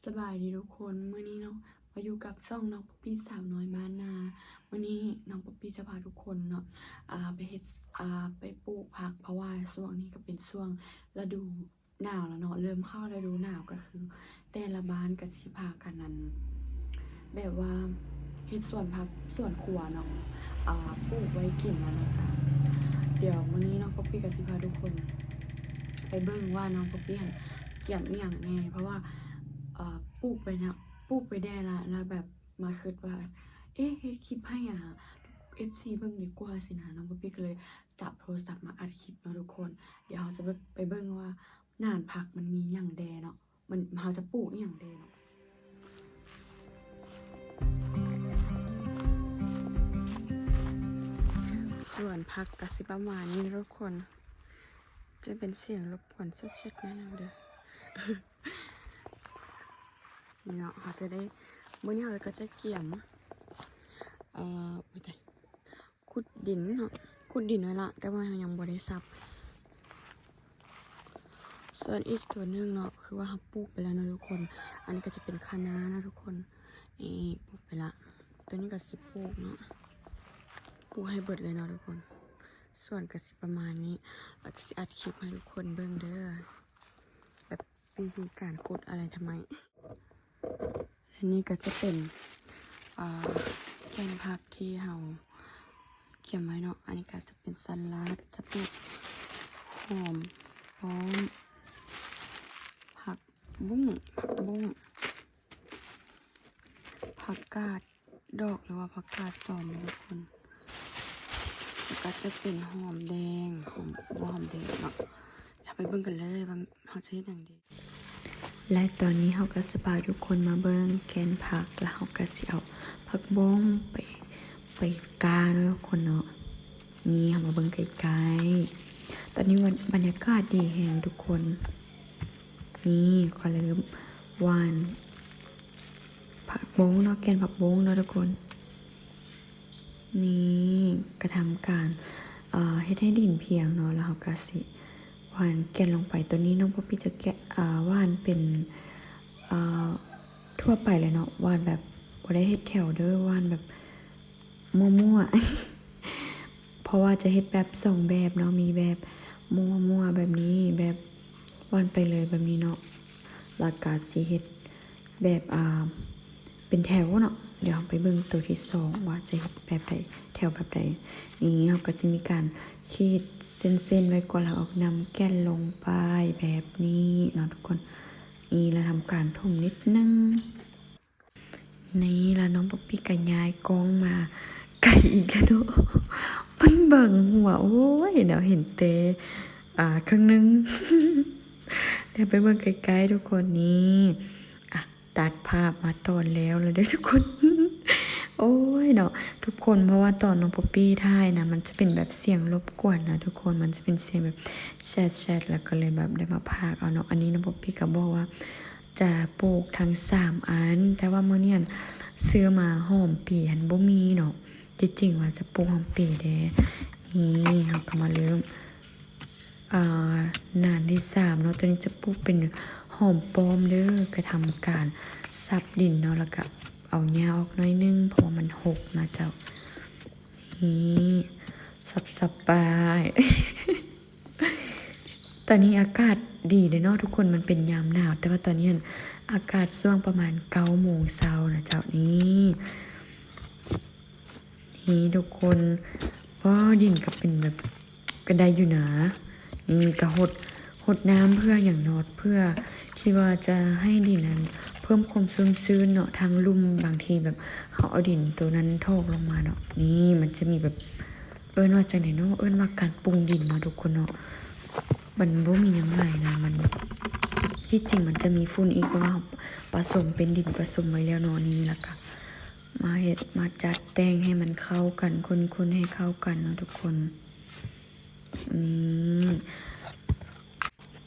สบายดีทุกคนมื้อนี้เนาะมาอยู่กับช่องน้องป๊อปปี้สาวน้อยบ้านนามื้อนี้น้องป๊อปปี้จะพาทุกคนเนาะไปเฮ็ดไปปลูกผักเพราะว่าช่วงนี้ก็เป็นช่วงฤดูหนาวแล้วเนาะเริ่มเข้าฤดูหนาวก็คือแต่ละบ้านก็สิพากันนั้นแบบว่าเฮ็ดสวนผักสวนครัวเนาะปลูกไว้กินแล้วนะจ๊ะเดี๋ยวมื้อนี้น้องป๊อปปี้ก็สิพาทุกคนไปเบิ่งว่าน้องป๊อปปี้เกี่ยมอีหยังแน่เพราะว่าปลูกไปนะปลูกไปได้ละแล้วแบบมาคิดว่าเอ๊ะเฮ็ดคลิปให้FC เบิ่งดีกว่าสินะน้องป๊อปปี้ก็เลยจับโทรศัพท์มาอัดคลิปเนาะทุกคนเดี๋ยวเราจะไปเบิ่งว่าหน่านผักมันมีหยังแดเนาะมันเราจะปลูกอีหยังแดเนาะส่วนผักกสิประมาณนี้ทุกคนจะเป็นเสียงรบกวนชัดๆนะเด้อ นี่เนาะเขาจะได้มื้อนี้เราก็จะเกี่ยมไม่ได้ขุดดินเนาะขุดดินไว้ละแต่ว่ายังบ่ได้ซับส่วนอีกตัวนึงเนาะคือว่าเราปลูกไปแล้วนะทุกคนอันนี้ก็จะเป็นคะน้านะทุกคนนี่ปลูกไปละตัวนี้ก็สิปลูกเนาะปลูกให้เบิดเลยเนาะทุกคนส่วนก็สิประมาณนี้แล้วก็สิอัดคลิปให้ทุกคนเบิ่งเด้อแบบวิธีการขุดอะไรทำไมอันนี้ก็จะเป็นแกนผักที่เราเกี่ยมไว้เนาะอันนี้ก็จะเป็นสลัดจะปลูกหอมพร้อมผักบุ้งผักกาดดอกหรือว่าผักกาดซ้อนทุกคนแล้วก็จะเป็นหอมแดงหอมแดงเนาะอย่าไปเบิ่งกันเลยว่าเขาจะเฮ็ดอย่างดีและตอนนี้เขาก็สบายทุกคนมาเบิ่งแกนผักแล้วเขาก็สิเอาผักบ้งไปกาเนาะทุกคนเนาะนี่เขามาเบิ่งไกลๆตอนนี้บรรยากาศดีแฮงทุกคนนี่ก็เริ่มหวานผักบ้งเนาะแกนผักบ้งเนาะทุกคนนี่กระทำการเฮ็ดให้ดินเพียงเนาะแล้วเขาก็สิหวานแกนลงไปตัวนี้น้องป๊อปปี้จะแกะหวานเป็นทั่วไปเลยเนาะหวานแบบบ่ได้เฮ็ดแถวเด้อหวานแบบมั่วๆเพราะว่าจะเฮ็ดแบบ2แบบเนาะมีแบบมั่วๆแบบนี้แบบหวานไปเลยแบบนี้เนาะแล้วก็สิเฮ็ดแบบเป็นแถวเนาะเดี๋ยวไปเบิ่งตัวที่2ว่าจะเฮ็ดแบบใดแถวแบบใดนี่เราก็จะมีการขีดเส้นไว้ก่อนแล้วเอานำแก่นลงไปแบบนี้เนาะทุกคนนี่เราทำการถมนิดนึงนี่แล้วน้องป๊อปปี้ก็ย้ายกล้องมาไกลอีกแล้วเนาะมันเบิ่งหัวโอ้ยเดี๋ยวเห็นเตครึ่งนึง เดี๋ยวไปเบิ่งไกลๆทุกคนนี่ตัดภาพมาตอนแล้วเด้อทุกคน โอ้ยเนาะทุกคนเพราะว่าตอนน้องป๊อปปี้ถ่ายนะมันจะเป็นแบบเสียงรบกวนนะทุกคนมันจะเป็นเสียงแบบแชดแล้วก็เลยแบบได้มาพากเอาเนาะอันนี้น้องป๊อปปี้ก็บอกว่าจะปลูกทั้ง3อันแต่ว่ามื้อนี้ซื้อมาหอมปีหันบ่มีเนาะจริงๆว่าจะปลูกหอมปีเด้นี่เฮาก็มาเริ่มนานที่3เนาะตัวนี้จะปลูกเป็นหอมป้อมเด้อกระทำการซับดินเนาะแล้วก็เอาหญ้าออกหน่อยนึงเพราะมันหกนะเจ้านี่สับไป ตอนนี้อากาศดีเลยเนาะทุกคนมันเป็นยามหนาวแต่ว่าตอนนี้อากาศช่วงประมาณ9 โมงเช้านะเจ้านี่ทุกคนว่าดินก็เป็นแบบกระไดอยู่นะนี่ก็หดน้ำเพื่ออย่างนอดเพื่อที่ว่าจะให้ดินนั้นเพิ่มความชื้นเนาะทางลุ่มบางทีแบบเขาเอาดินตัวนั้นทอกลงมาเนาะนี่มันจะมีแบบว่าจังไหนเนาะว่าการปรุงดินเนาะทุกคนเนาะมันบ่มีอย่างไรนะมันที่จริงมันจะมีฝุ่นอีกก็ว่าผสมเป็นดินผสมไว้แล้วเนาะนี่แหละค่ะมาจัดแต่งให้มันเข้ากันคนให้เข้ากันเนาะทุกคนนี่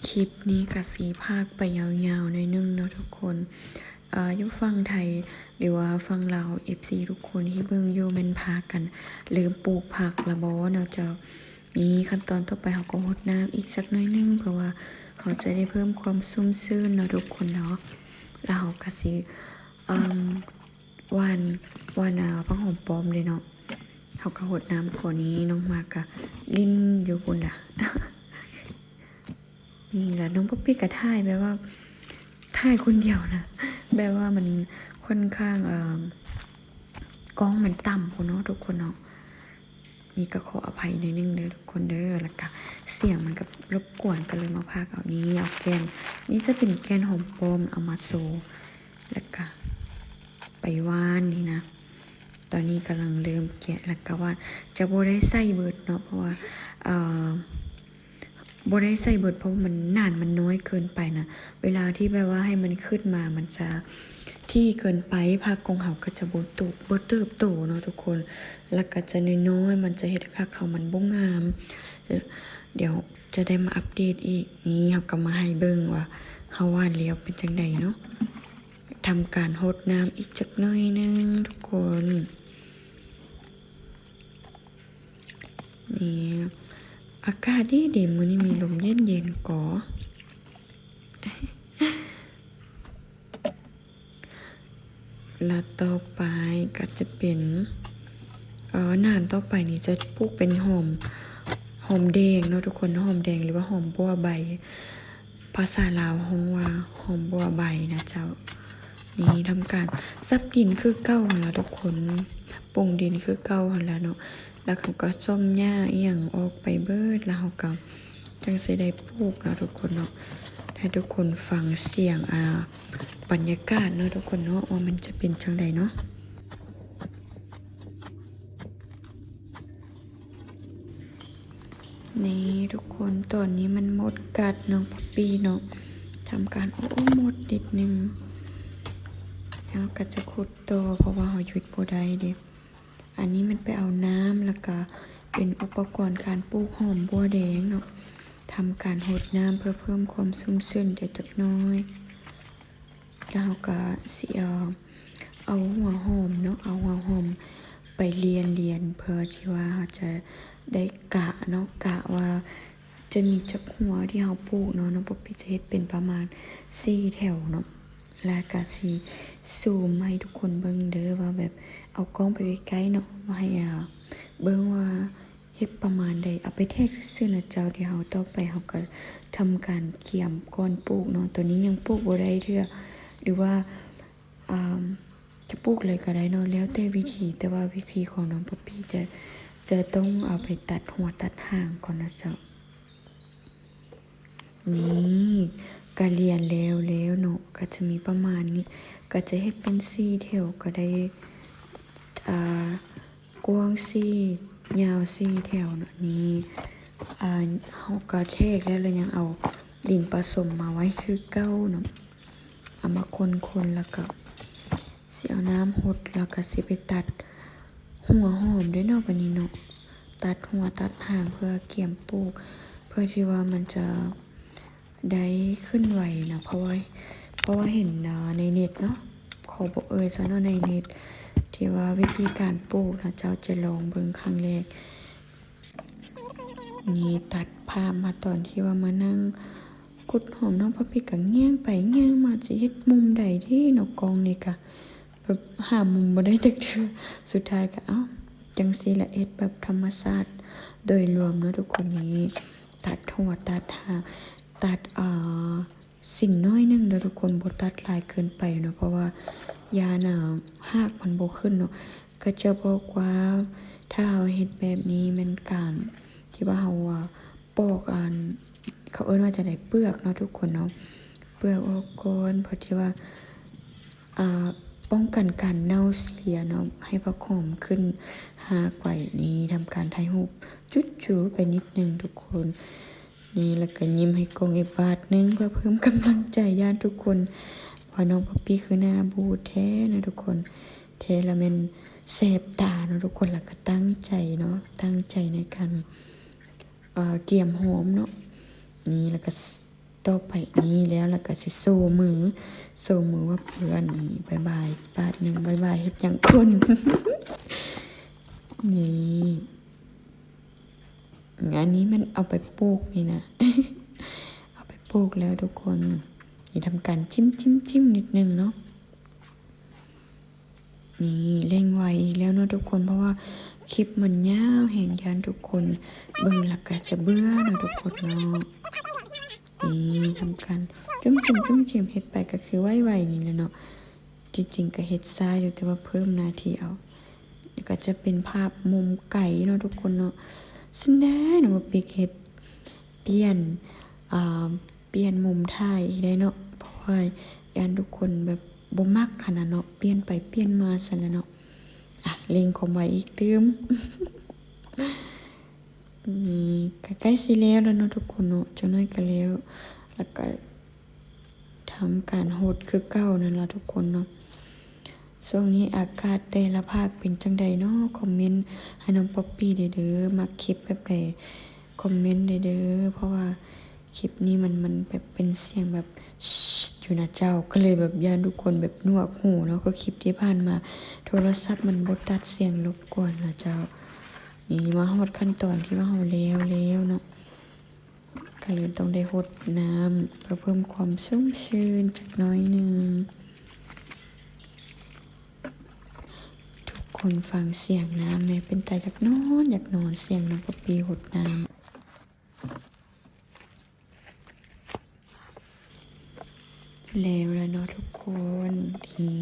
คลิปนี้กับสีภาคไปยาวๆในนึงเนาะทุกคนอยู่ฟังไทยหรือว่าฟังลาว FC ทุกคนที่เบิ่งอยู่แม่นพากันลืมปลูกผักละบ่เนาะเจ้ามีขั้นตอนต่อไปเขาก็รดน้ำอีกสักหน่อยนึงเพราะว่าเขาจะได้เพิ่มความชุ่มชื้นเนาะทุกคนเนาะ แล้วเราก็สิอืมหว่านผักหอมป้อมเลยเนาะเขาก็หดน้ำขวดนี้น้องมากะลิ้นอยู่พุ่นล่ะ นี่แหละน้องป๊อปปี้ก็ถ่ายแบบว่าถ่ายคนเดียวนะแบบว่ามันค่อนข้างกล้องมันต่ำคนเนาะทุกคนเนาะนี่ก็ขออภัยนิดนึงเด้อทุกคนเด้อแล้วก็เสียงมันก็รบกวนกันเลยมาพากเอานี้เอาแกนนี่จะเป็นแกนหอมปอมเอามาโซแล้วก็ไปว่านนี่นะตอนนี้กำลังเริ่มแกะแล้วก็ว่านจะโบได้ใส่เบิดเนาะเพราะว่าโบได้ใส่เบิดเพราะมันนานมันน้อยเกินไปนะเวลาที่แบบว่าให้มันขึ้นมามันจะที่เกินไปผักกงเห่าก็จะโบเติบโตเนาะทุกคนแล้วก็จะน้อยๆมันจะเห็นผักเขามันบ่งามเดี๋ยวจะได้มาอัปเดตอีกนี่เขาก็มาให้เบิ่งว่าเฮาว่านแล้วเป็นจังไดเนาะทำการรดน้ำอีกจักหน่อยนึงทุกคนนี่อากาศดีมื้อนี้มีลมเย็นๆก่อแล้วต่อไปก็จะเป็นนานต่อไปนี้จะปลูกเป็นหอมแดงเนาะทุกคนหอมแดงหรือว่าหอมบัวใบภาษาลาวฮ้องว่าหอมบัวใบนะเจ้านี่ทำการซับดินคือเก้าหั่นล่ะทุกคนปรุงดินคือเก้าหั่นล่ะเนาะแล้วเขาก็ส้มหญ้าอีหยังออกไปเบิดแล้วเขาก็จังสิได้ปลูกเนาะทุกคนเนาะให้ทุกคนฟังเสียงบรรยากาศเนาะทุกคนเนาะว่ามันจะเป็นจังใดเนาะนี่ทุกคนตอนนี้มันหมดกัดน้องป๊อปปี้เนาะทำการหมดนิดนึงแล้วก็จะขุดต่อเพราะว่าเขาหยุดบ่ได้เด้อันนี้มันไปเอาน้ำแล้วก็เป็นอุปกรณ์การปลูกหอมบัวแดงเนาะทำการหดน้ำเพื่อเพิ่มความชุ่มชื้นเด็ดจักน้อยแล้วก็สิเอาหัวหอมเนาะเอาหัวหอมไปเรียนเพื่อที่ว่าเขาจะได้กะเนาะกะว่าจะมีจักหัวที่เขาปลูกเนาะน้องป๊อปปี้จะเฮ็ดเป็นประมาณ4แถวเนาะแล้วก็สิซูมให้ทุกคนเบิ่งเด้อว่าแบบเอากล้องไปใกล้ๆเนาะว่าให้เบิ่งว่าเฮ็ดประมาณใดเอาไปแทกซื่อๆนะเจ้าเดี๋ยวเฮาต่อไปเฮาก็ทำการเกี่ยมก้อนปลูกเนาะตัวนี้ยังปลูกบ่ได้เทื่อหรือว่าจะปลูกเลยก็ได้เนาะแล้วแต่วิธีแต่ว่าวิธีของน้องป๊อปปี้จะต้องเอาไปตัดหัวตัดหางก่อนนะเจ้านี่ก็เรียนแล้วเนาะก็จะมีประมาณนี้ก็จะเฮ็ดเป็น4แถวก็ได้กว้าง4ยาว4แถวเนาะนี่เฮาก็เทกแล้วเรายังเอาดินผสมมาไว้คือเก้าเนาะเอามาคนแล้วก็สิเอาน้ำหดแล้วก็สิไปตัดหัวหอมด้วยเนาะบัดนี้เนาะตัดหัวตัดหางเพื่อเกี่ยมปลูกเพื่อที่ว่ามันจะได้ขึ้นไวนะเพราะว่าเห็นในเน็ตเนาะขอบอกซะเนาะในเน็ตที่ว่าวิธีการปลูกนะเจ้าจะลองเบิ่งครั้งแรกนี่ตัดภาพมาตอนที่ว่ามานั่งกุดหอมน้องป๊อปปี้ก็แง่งไปแง่งมาสิเฮ็ดมุมใดที่นกกองนี่ก็แบบหามุมบ่ได้จักเทื่อสุดท้ายก็จังซี่ละเอ็ดแบบธรรมชาติโดยรวมเนาะทุกคนนี้ตัดหัวตัดหางตัดสิ่งน้อยนึงเด้อทุกคนบ่ตัดหลายเกินไปเนาะเพราะว่ายาน่ะหากมันบ่ขึ้นเนาะก็จะบอกว่าถ้าเราเฮ็ดแบบนี้มันการที่ว่าเราปอกเขาเอิ้นว่าจะได้เปลือกเนาะทุกคนเนาะเปลือกออกก่อนเพราะที่ว่าป้องกันการเน่าเสียเนาะให้ผักหอมขึ้นหากไว้นี้ทำการถ่ายรูปจุดจูไปนิดนึงทุกคนนี่แล้วก็ยิ้มให้กล้องอีกบาทนึงเพื่อเพิ่มกำลังใจญาติทุกคนเพราะน้องป๊อปปี้คือหน้าบูดแท้นะทุกคนแท้แล้วมันแสบตาเนาะทุกคนแล้วก็ตั้งใจเนาะตั้งใจในการเกี่ยมหอมเนาะนี่แล้วก็ต่อไปนี้แล้วก็สิโซมือว่าเพื่อนนี่บายบายบาทนึงบายบายเฮ็ดหยังคนนี่อันนี้มันเอาไปปลูกนี่นะ เอาไปปลูกแล้วทุกคน นี่ทำการจิ้มนิดนึงเนาะนี่เร่งไวอีกแล้วเนาะทุกคนเพราะว่าคลิปมันยาวแห่งยันทุกคนเบิ่งหลักก็จะเบื่อเนาะทุกคนเนาะนี่ทำการจิ้มเฮ็ดไปก็คือไวๆนี่แหละเนาะจริงๆก็เฮ็ดซ้ายอยู่แต่ว่าเพิ่มหน้าที่เอานี่ก็จะเป็นภาพมุมไก่เนาะทุกคนเนาะซึ่งได้เนาะปีกเฮ็ดเปลี่ยนมุมถ่ายอีกได้เนาะเพราะว่ายันทุกคนแบบบ่มักขนาดเนาะเปลี่ยนไปเปลี่ยนมาซั่นแหละเนาะเล็งคอมไว้อีกเติมนี่ใกล้สิแล้วเนาะทุกคนเนาะจังน้อยก็แล้วแล้วก็ทำการโหดคือเก่านั่นล่ะทุกคนเนาะช่วงนี้อากาศแต่ละภาคเป็นจังใดเนาะคอมเมนต์ให้น้องป๊อปปี้เด้อมักคลิปแบบใดคอมเมนต์เด้อเพราะว่าคลิปนี้มันแบบเป็นเสียงแบบอยู่นะเจ้าก็เลยแบบย่านทุกคนแบบหนวกหูเนาะก็คลิปที่ผ่านมาโทรศัพท์มันบ่ตัดเสียงรบกวนนะเจ้านี่มาฮอดขั้นตอนที่ว่าเฮาแล้วเนาะก็เลยต้องได้หดน้ำเพื่อเพิ่มความชุ่มชื้นจักน้อยนึงทุกคนฟังเสียงน้ำเนี่ยเป็นตาอยากนอนเสียงน้องป๊อปปี้หดน้ำแล้วเนาะทุกคนที่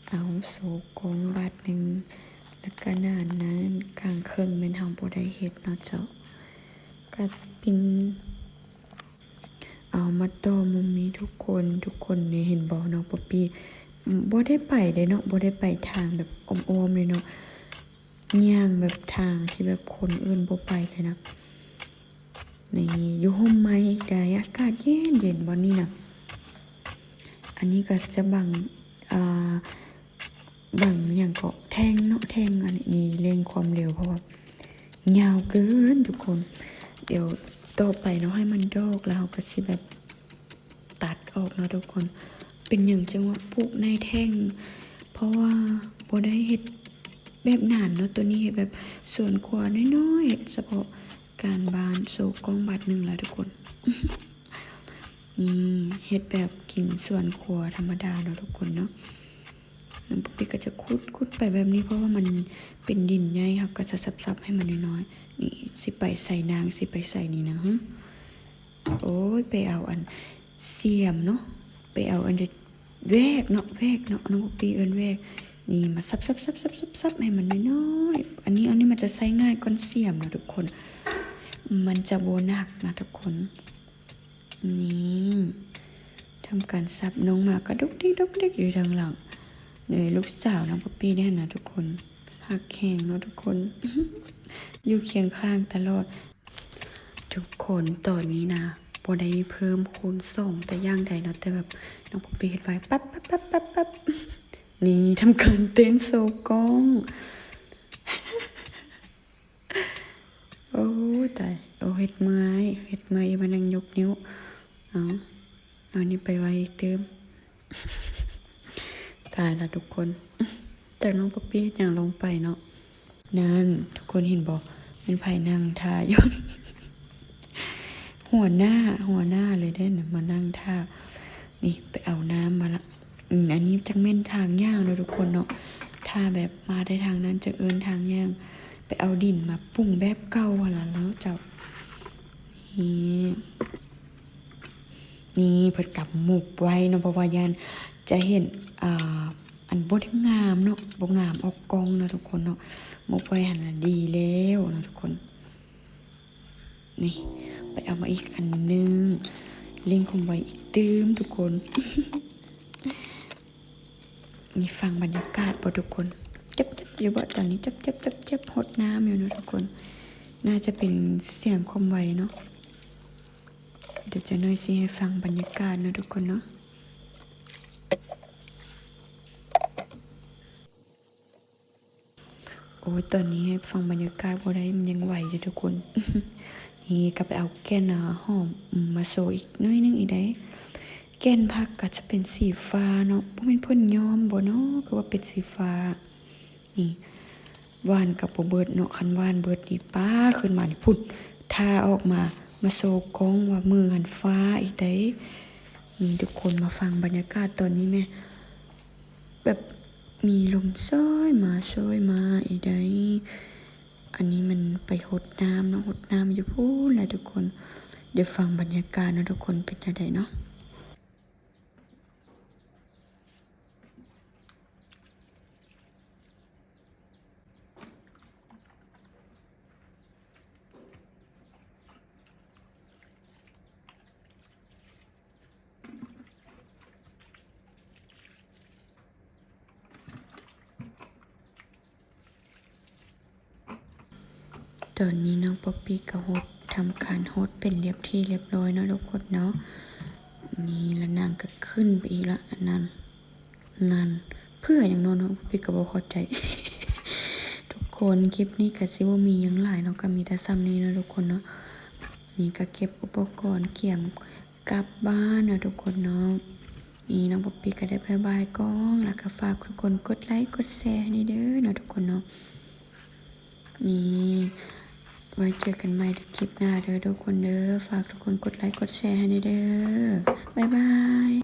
เอาโศกกงบาทหนึ่งแล้วก็นานนั้นกลางเครื่องเป็นทางบ่ได้เฮ็ดเนาะเจ้าก็เป็นเอามาต่อมุมนี้ทุกคนเนี่ยเห็นบ่น้องป๊อปปี้บ่ได้ไปได้เนาะบ่ได้ไปทางแบบอ้อมๆเลยเนาะย่างแบบทางที่แบบคนอื่นบ่ไปเลยนะนี่อยู่ห่มไม้อีกได้อากาศเย็นบ่นี่นะอันนี้ก็จะบังอย่างเกาะแท่งเนาะแท่งอันนี้เร่งความเร็วเพราะว่ายาวเกินทุกคนเดี๋ยวต่อไปเนาะให้มันดอกแล้วก็สิแบบตัดออกเนาะทุกคนเป็นอย่างจังว่าปลูกในแท่งเพราะว่าบ่ได้เฮ็ดแบบนานเนาะตัวนี้เฮ็ดแบบส่วนครัวน้อยๆเฉพาะการบานโศกกองบาทหนึ่งแล้วทุกคนนี่เฮ็ดแบบกินส่วนครัวธรรมดาเนาะทุกคนเนาะน้ำปุ๊กปิ๊กก็จะคุดไปแบบนี้เพราะว่ามันเป็นดินใหญ่ครับก็จะซับให้มันน้อยๆนี่สิไปใส่นางสิไปใส่นี่นะโอ้ยไปเอาอันเสียมเนาะไปเอาอันแวกเนาะน้องปุ๊กปิ๊กเอิ้นแวกนี่มาซับให้มันน้อยๆอันนี้มันจะใช้ง่ายกว่าเสียมนะทุกคนมันจะโบนักนะทุกคนนี่ทำการซับน้องหมาก็ดุกดิกอยู่ทางหลังเลยลูกสาวน้องป๊อปปี้เนี่ยนะทุกคนหักแข่งเนาะทุกคน อยู่เคียงข้างตลอดทุกคนตอนนี้นะบ่ได้เพิ่มคูณ2แต่ย่างใดเนาะแต่แบบน้องป๊อปปี้เฮ็ดไว้ปั๊บนี่ทำการเต้นโซกองโอ้ตายโอ้เฮ็ดเมื่อยมานั่งยกนิ้วเอานี่ไปไว้เติมตายละทุกคนแต่น้องป๊อปปี้อย่างลงไปเนาะนั่นทุกคนเห็นบอกเป็นไผ่นั่งท่ายนหัวหน้าเลยได้นะมานั่งท่านี่ไปเอาน้ำมาละอันนี้จังเม่นทางย่างเลยทุกคนเนาะถ้าแบบมาได้ทางนั้นจะเอิ้นทางย่างไปเอาดินมาปรุงแบบเก่าละแล้วเจ้านี่เพิ่นกับหมุกไว้เนาะเพราะว่ายันจะเห็นอันบ่ได้งามเนาะบ่งามออกกองเนาะทุกคนเนาะหมุกไว้หั่นน่ะดีแล้วเนาะทุกคนนี่ไปเอามาอีกอันนึงลิงคงไว้อีกตืมทุกคน นี่ฟังบรรยากาศบ่ทุกคนจับอยู่บ่ตอนนี้จับหดน้ำอยู่เนาะทุกคนน่าจะเป็นเสียงคมไวเนาะเดี๋ยวจะน้อยสิให้ฟังบรรยากาศเนาะทุกคนเนาะโอ้ยตอนนี้ให้ฟังบรรยากาศบ่ได้มันยังไหวอยู่ทุกคน นี่ก็ไปเอาแก่นหอมมาโซอีกน้อยนึงอีกได้แก่นผักก็จะเป็นสีฟ้าเนาะบ่แม่นเพิ่นย้อมบ่เนาะก็ว่าเป็นสีฟ้านี่หวานกับบ่เบิดเนาะคันหวานเบิดนี่ป้าขึ้นมานี่พุ่นทาออกมาโซกองว่ามือหันฟ้าอีกได้ นี่ทุกคนมาฟังบรรยากาศตอนนี้แม่แบบมีลมซ้อยมาซ้อยมาอีใดอันนี้มันไปหดน้ำเนาะหดน้ำอยู่พูดแหละทุกคนเดี๋ยวฟังบรรยากาศนะทุกคนเป็นยังไงเนาะตอนนี้น้องป๊อปปี้ก็หดทำการหดเป็นเรียบที่เรียบร้อยเนาะทุกคนเนาะนี่แล้วนางก็ขึ้นไปอีกละนั่นเพื่ออย่างน้อยน้องป๊อปปี้ก็บ่เข้าใจ ทุกคนคลิปนี้ก็สิว่ามีหยังหลายเนาะก็มีแต่ซ้ำนี้เนาะทุกคนเนาะนี่ก็เก็บอุปกรณ์เกี่ยมกลับบ้านนะทุกคนเนาะนี่น้องป๊อปปี้ก็ได้บายบายก้องแล้วก็ฝากทุกคนกดไลค์กดแชร์ให้เด้อเนาะทุกคนเนาะนี่ไว้เจอกันใหม่ในคลิปหน้าเด้อทุกคนเด้อฝากทุกคนกดไลค์กดแชร์ให้เด้อบ๊ายบาย